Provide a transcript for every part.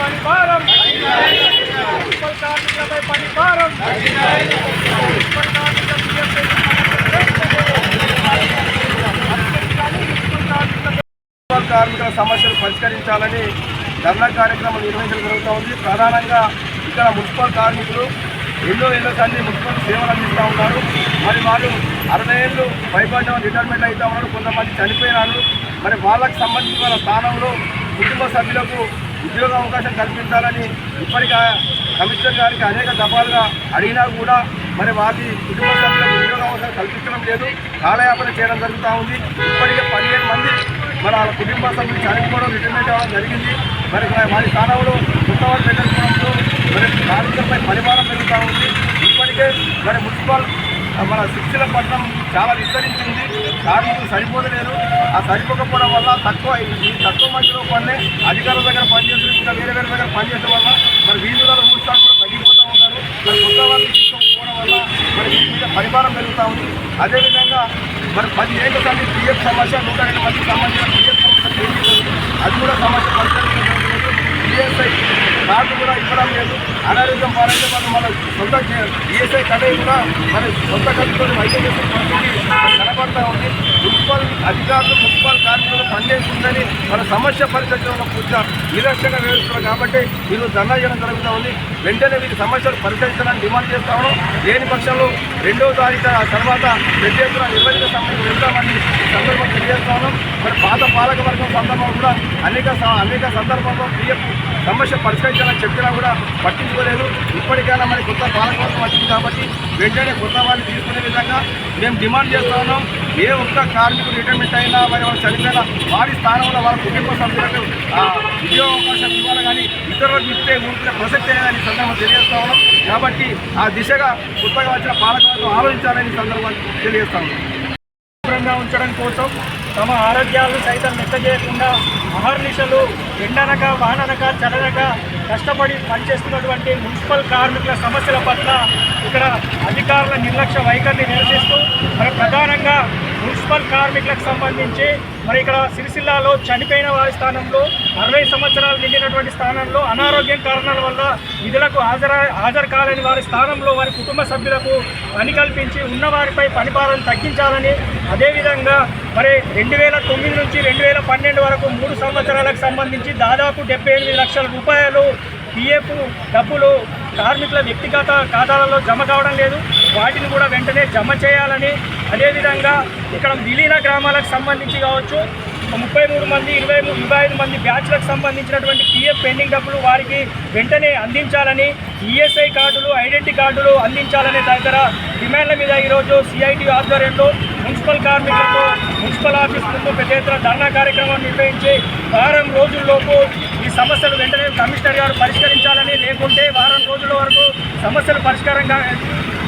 పని భారం మున్సిపల్ కార్మికులపై పని భారం మున్సిపల్ కార్మికుల సమస్యలు పరిష్కరించాలని ధర్నా కార్యక్రమం నిర్వహించడం జరుగుతూ. ప్రధానంగా ఇక్కడ మున్సిపల్ కార్మికులు ఎన్నో సార్లు మున్సిపల్ సేవలు అందిస్తూ ఉన్నారు. మరి వాళ్ళు 60 ఏళ్ళు పైబడిన రిటైర్మెంట్ అవుతూ ఉన్నారు. కొంతమంది చనిపోయినారు. మరి వాళ్ళకు సంబంధించిన స్థానంలో కుటుంబ సభ్యులకు ఉద్యోగ అవకాశం కల్పించాలని ఇప్పటికీ కమిషనర్ గారికి అనేక దఫాలుగా అడిగినా కూడా మరి వారి కుటుంబ సభ్యులకు ఉద్యోగ అవకాశం కల్పించడం లేదు. కాలయాపన చేయడం జరుగుతూ ఉంది. ఇప్పటికే 15 మంది మరి వాళ్ళ కుటుంబ సభ్యులు చనిపోవడం రిటైర్మెంట్ అవ్వడం జరిగింది. మరి వారి స్థానంలో కొత్తవారు పెట్టడంతో మరి కార్మికులపై పరిమాణం పెరుగుతూ ఉంది. ఇప్పటికే మరి మున్సిపల్ మన శిక్షలపట్నం చాలా విస్తరించింది. కార్మికులు సరిపోతలేరు. ఆ సరిపోకపోవడం వల్ల తక్కువ మందిలో పని అధికారుల దగ్గర పనిచేస్తూ ఇంకా వేరే దగ్గర పనిచేయడం వల్ల మరి వీధులలో మూస్తాలు కూడా తగ్గిపోతూ ఉన్నారు. మరి కొత్త వాళ్ళు తీసుకోకపోవడం వల్ల మరి వీటి మీద పరిమాణం పెరుగుతూ ఉంది. అదేవిధంగా మరి 10 ఏళ్ళ సంది పిఎఫ్ సమస్య 102 మందికి సంబంధించిన పిఎఫ్ సమస్య అది కూడా సమస్య పరిష్కరించడం లేదు. ఈఎస్ఐ కార్డు కూడా ఇవ్వడం లేదు. అనారోగ్యం పాలైతే మనం మన సొంత ఈఎస్ఐ కడే కూడా మన సొంత ఖర్చుతో వైద్యం చేసే పరిస్థితి కనబడతా ఉంది. మున్సిపల్ అధికారులు మున్సిపల్ కార్మికులు పనిచేస్తుందని మన సమస్య పరిష్కరించడంలో పూర్తిగా నిర్లక్ష్యంగా వేస్తున్నారు. కాబట్టి వీళ్ళు ధర్నా చేయడం జరుగుతూ ఉంది. వెంటనే వీరి సమస్యలు పరిష్కరించాలని డిమాండ్ చేస్తా ఉన్నాం. లేని పక్షంలో 2వ తారీఖు తర్వాత పెద్ద ఎత్తున నిర్వహించ సమస్యలు వెళ్తామని సందర్భం తెలియజేస్తా ఉన్నాం. మరి పాత పాలక వర్గం సందర్భంలో కూడా అనేక సందర్భంలో పిఎఫ్ సమస్య పరిష్కరించాలని చెప్పినా కూడా పట్టించుకోలేదు. ఇప్పటికైనా మరి కొత్త పాలకవర్గం వచ్చింది కాబట్టి వెంటనే కొత్త వారిని తీసుకునే విధంగా మేము డిమాండ్ చేస్తూ ఉన్నాం. ఏ ఒక్క కార్మికుడు రిటైర్మెంట్ అయినా మరి వాళ్ళు చనిపోయినా వారి స్థానంలో వాళ్ళ కుటుంబ సభ్యులకు ఉద్యోగ అవకాశం ఇవ్వాలి కానీ ఇతరులకు ఇస్తే ఊరికే ప్రసక్తి లేదని సందర్భం తెలియజేస్తా ఉన్నాం. కాబట్టి ఆ దిశగా కొత్తగా వచ్చిన పాలకవర్గం ఆలోచించాలని సందర్భాన్ని తెలియజేస్తా ఉన్నాం. శుభ్రంగా ఉంచడం కోసం తమ ఆరోగ్యాలను సైతం లెక్క చేయకుండా అహర్నిశలు ఎండనక వాననక చలనక కష్టపడి పనిచేస్తున్నటువంటి మున్సిపల్ కార్మికుల సమస్యల పట్ల ఇక్కడ అధికారుల నిర్లక్ష్య వైఖరిని నిరసిస్తూ మరి ప్రధానంగా మున్సిపల్ కార్మికులకు సంబంధించి మరి ఇక్కడ సిరిసిల్లాలో చనిపోయిన వారి స్థానంలో 60 సంవత్సరాలు నిండినటువంటి స్థానంలో అనారోగ్యం కారణాల వల్ల విధులకు హాజరు కాలేని వారి స్థానంలో వారి కుటుంబ సభ్యులకు పని కల్పించి ఉన్నవారిపై పనిభారం తగ్గించాలని, అదేవిధంగా మరి 2009 నుంచి 2012 వరకు 3 సంవత్సరాలకు సంబంధించి దాదాపు 78 లక్షల రూపాయలు పిఎఫ్ డబ్బులు కార్మికుల వ్యక్తిగత ఖాతాలలో జమ కావడం లేదు. వాటిని కూడా వెంటనే జమ చేయాలని, అదేవిధంగా ఇక్కడ విలీన గ్రామాలకు సంబంధించి కావచ్చు 33 మంది 25 మంది బ్యాచ్లకు సంబంధించినటువంటి పిఎఫ్ పెండింగ్ డబ్బులు వారికి వెంటనే అందించాలని, ఈఎస్ఐ కార్డులు ఐడెంటిటీ కార్డులు అందించాలనే తదితర డిమాండ్ల మీద ఈరోజు సిఐటి ఆధ్వర్యంలో మున్సిపల్ కార్మికులతో మున్సిపల్ ఆఫీస్ ముందు పెద్ద ఎత్తున ధర్నా కార్యక్రమం నిర్వహించి వారం రోజుల్లోపు ఈ సమస్యలు వెంటనే కమిషనర్ గారు పరిష్కరించాలని, లేకుంటే వారం రోజుల వరకు సమస్యలు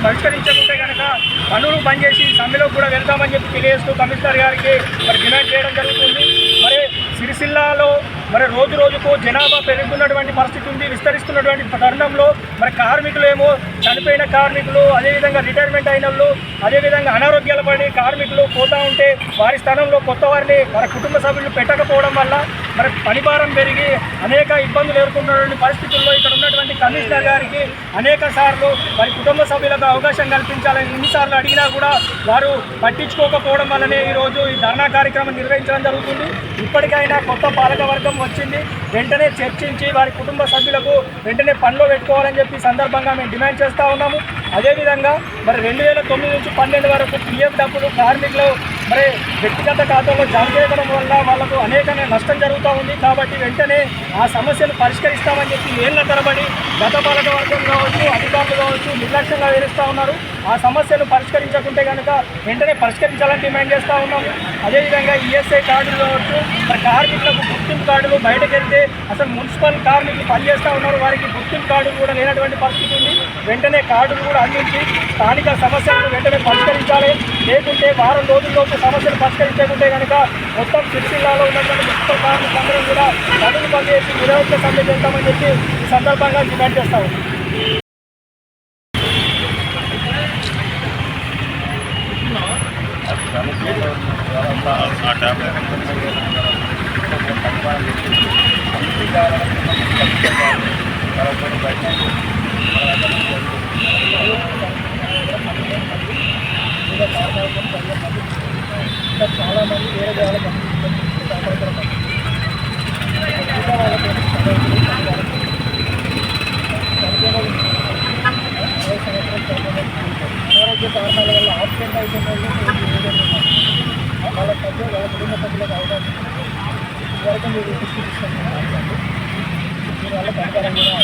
పరిష్కరించకుంటే కనుక పనులు బంద్ చేసి సమ్మెలో కూడా వెళ్తామని చెప్పి తెలియజేస్తూ కమిషనర్ గారికి మరి డిమాండ్ చేయడం జరుగుతుంది. మరి సిరిసిల్లాలో మరి రోజు రోజుకు జనాభా పెరుగుతున్నటువంటి పరిస్థితి ఉంది. విస్తరిస్తున్నటువంటి తరుణంలో మరి కార్మికులేమో చనిపోయిన కార్మికులు, అదేవిధంగా రిటైర్మెంట్ అయిన వాళ్ళు, అదేవిధంగా అనారోగ్యాల పడి కార్మికులు పోతూ ఉంటే వారి స్థానంలో కొత్త వారిని మన కుటుంబ సభ్యులు పెట్టకపోవడం వల్ల మరి పనిభారం పెరిగి అనేక ఇబ్బందులు ఎదుర్కొన్నటువంటి పరిస్థితుల్లో ఇక్కడ ఉన్నటువంటి కమిషనర్ గారికి అనేక సార్లు వారి కుటుంబ సభ్యులకు అవకాశం కల్పించాలని ఎన్నిసార్లు అడిగినా కూడా వారు పట్టించుకోకపోవడం వల్లనే ఈరోజు ఈ ధర్నా కార్యక్రమం నిర్వహించడం జరుగుతుంది. ఇప్పటికైనా కొత్త పాలక వర్గం వచ్చింది, వెంటనే చర్చించి వారి కుటుంబ సభ్యులకు వెంటనే పనిలో పెట్టుకోవాలని చెప్పి సందర్భంగా మేము డిమాండ్ చేస్తూ ఉన్నాము. అదేవిధంగా మరి 2009 నుంచి 12 వరకు పిఎఫ్ డబ్బులు కార్మికులు మరి వ్యక్తిగత ఖాతాలో జమ చేయడం వల్ల వాళ్ళకు అనేక నష్టం జరుగుతూ ఉంది. కాబట్టి వెంటనే ఆ సమస్యను పరిష్కరిస్తామని చెప్పి ఏళ్ల తరబడి గత పాలక వర్గం కావచ్చు, అధికారులు కావచ్చు నిర్లక్ష్యంగా వేరుస్తూ ఉన్నారు. ఆ సమస్యను పరిష్కరించకుంటే కనుక వెంటనే పరిష్కరించాలని డిమాండ్ చేస్తూ ఉన్నాము. అదేవిధంగా ఈఎస్ఐ కార్డులు కావచ్చు, మరి కార్మికులకు గుర్తింపు కార్డులు బయటకు వెళ్తే అసలు మున్సిపల్ కార్మికులు పనిచేస్తూ ఉన్నారు, వారికి గుర్తింపు కార్డులు కూడా లేనటువంటి పరిస్థితి ఉంది. వెంటనే కార్డులు కూడా అందించి స్థానిక సమస్యలను వెంటనే పరిష్కరించాలి. లేకుంటే వారం రోజుల్లోపు సమస్యలు పరిష్కరించకుంటే కనుక మొత్తం సిరిసిల్లాలో ఉన్నటువంటి మున్సిపల్ కార్మికులందరూ కూడా పనులు పనిచేసి నిరవధిక సమ్మె చేస్తామని చెప్పి ఈ సందర్భంగా డిమాండ్ చేస్తాము. చాలామంది వేరే వాళ్ళకి అనారోగ్య కారణాల వల్ల ఆబ్సెంట్ అయిపోయిన వాళ్ళ సభ్యులు వాళ్ళ కుటుంబ సభ్యులకు అవకాశం ఇదివరకు మీరు దృష్టి తీసుకుంటున్నారు దీనివల్ల పరిహారం కూడా